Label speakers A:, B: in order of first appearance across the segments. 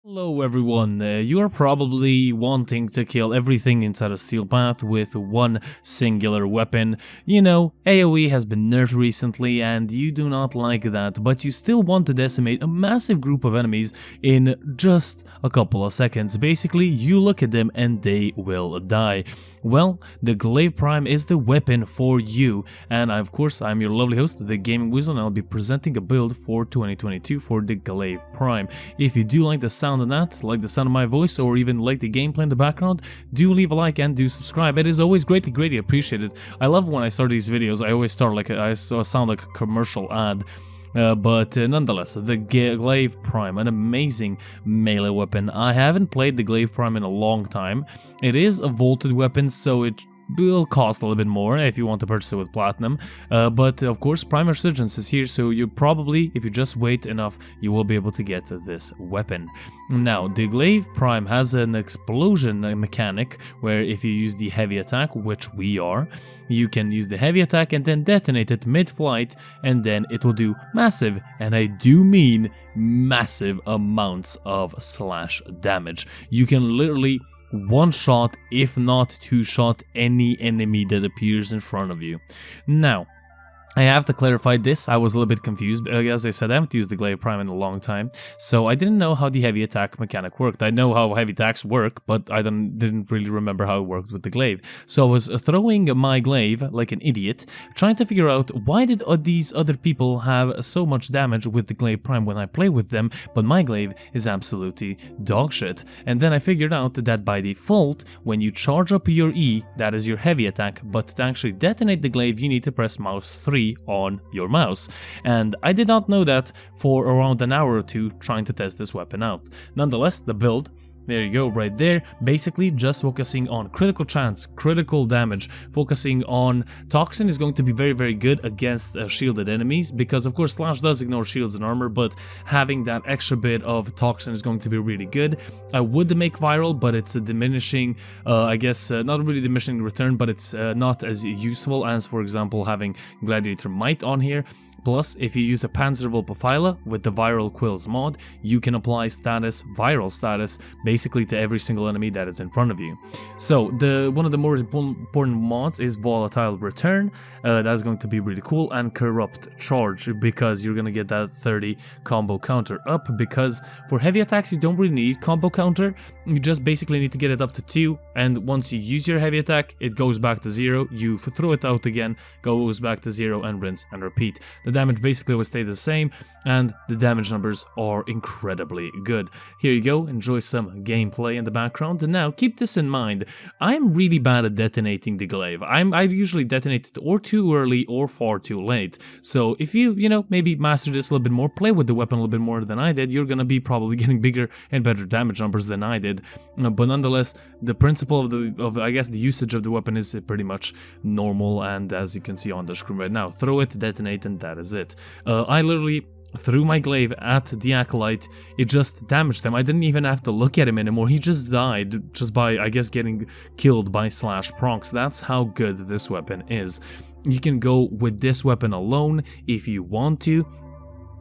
A: Hello everyone, you are probably wanting to kill everything inside a steel path with one singular weapon. You know, AoE has been nerfed recently and you do not like that, but you still want to decimate a massive group of enemies in just a couple of seconds. Basically, you look at them and they will die. Well, the Glaive Prime is the weapon for you, and of course I'm your lovely host, the Gaming Weasel, and I'll be presenting a build for 2022 for the Glaive Prime. If you do like the sound of that, like the sound of my voice, or even like the gameplay in the background, do leave a like and do subscribe. It is always greatly appreciated. I love when I start these videos, I always start like I sound like a commercial ad. But nonetheless, the Glaive Prime, an amazing melee weapon. I haven't played the Glaive Prime in a long time. It is a vaulted weapon, so it will cost a little bit more if you want to purchase it with platinum, but of course Prime Resurgence is here, so you probably, if you just wait enough, you will be able to get this weapon. Now, the Glaive Prime has an explosion mechanic where if you use the heavy attack, which we are, you can use the heavy attack and then detonate it mid-flight, and then it will do massive, and I do mean massive amounts of slash damage. You can literally one shot, if not two shot, any enemy that appears in front of you. Now, I have to clarify this, I was a little bit confused. As I said, I haven't used the Glaive Prime in a long time, so I didn't know how the heavy attack mechanic worked. I know how heavy attacks work, but I didn't really remember how it worked with the Glaive. So I was throwing my Glaive like an idiot, trying to figure out why did these other people have so much damage with the Glaive Prime when I play with them, but my Glaive is absolutely dog shit. And then I figured out that by default, when you charge up your E, that is your heavy attack, but to actually detonate the Glaive, you need to press mouse 3 on your mouse, and I did not know that for around an hour or two trying to test this weapon out. Nonetheless, the build, there you go, right there, basically just focusing on critical chance, critical damage, focusing on Toxin is going to be very good against shielded enemies, because of course Slash does ignore shields and armor, but having that extra bit of Toxin is going to be really good. I would make Viral, but it's a diminishing, I guess, not really diminishing return, but it's not as useful as, for example, having Gladiator Might on here. Plus, if you use a Panzerwolf with the Viral Quills mod, you can apply status, viral status, basically to every single enemy that is in front of you. So, one of the more important mods is Volatile Return. That's going to be really cool, and Corrupt Charge, because you're going to get that 30 combo counter up, because for heavy attacks you don't really need combo counter, you just basically need to get it up to 2, and once you use your heavy attack, it goes back to 0, you throw it out again, goes back to 0, and rinse and repeat. The damage basically will stay the same, and the damage numbers are incredibly good. Here you go, enjoy some gameplay in the background, and now keep this in mind, I'm really bad at detonating the Glaive. I usually detonate it or too early or far too late, so if you know, maybe master this a little bit more, play with the weapon a little bit more than I did, you're gonna be probably getting bigger and better damage numbers than I did, but nonetheless, the principle of I guess the usage of the weapon is pretty much normal, and as you can see on the screen right now, throw it, detonate, and that is it. I literally threw my Glaive at the Acolyte, it just damaged him. I didn't even have to look at him anymore, he just died just by, I guess, getting killed by slash procs. That's how good this weapon is. You can go with this weapon alone if you want to.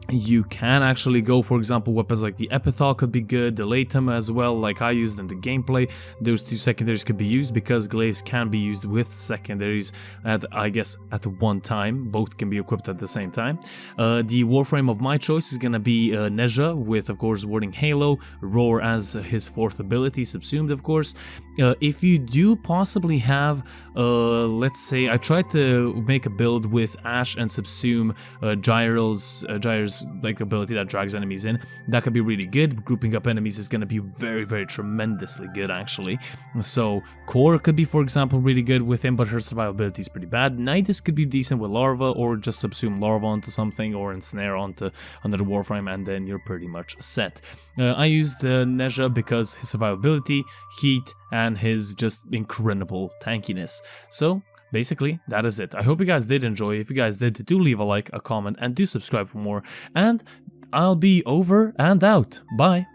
A: You can actually go, for example, weapons like the Epithal could be good, the Latum as well, like I used in the gameplay. Those two secondaries could be used because glaives can be used with secondaries at, I guess, at one time. Both can be equipped at the same time. The Warframe of my choice is gonna be Nezha with, of course, Warding Halo, Roar as his fourth ability, Subsumed, of course. If you do possibly have, let's say, I tried to make a build with Ash and Subsume Gyre's like ability that drags enemies in. That could be really good. Grouping up enemies is going to be very, very tremendously good, actually. So Core could be, for example, really good with him, but her survivability is pretty bad. Nidus could be decent with Larva, or just subsume Larva onto something, or ensnare onto another Warframe, and then you're pretty much set. I used Nezha because his survivability, heat, and his just incredible tankiness. So basically, that is it. I hope you guys did enjoy. If you guys did, do leave a like, a comment, and do subscribe for more. And I'll be over and out. Bye.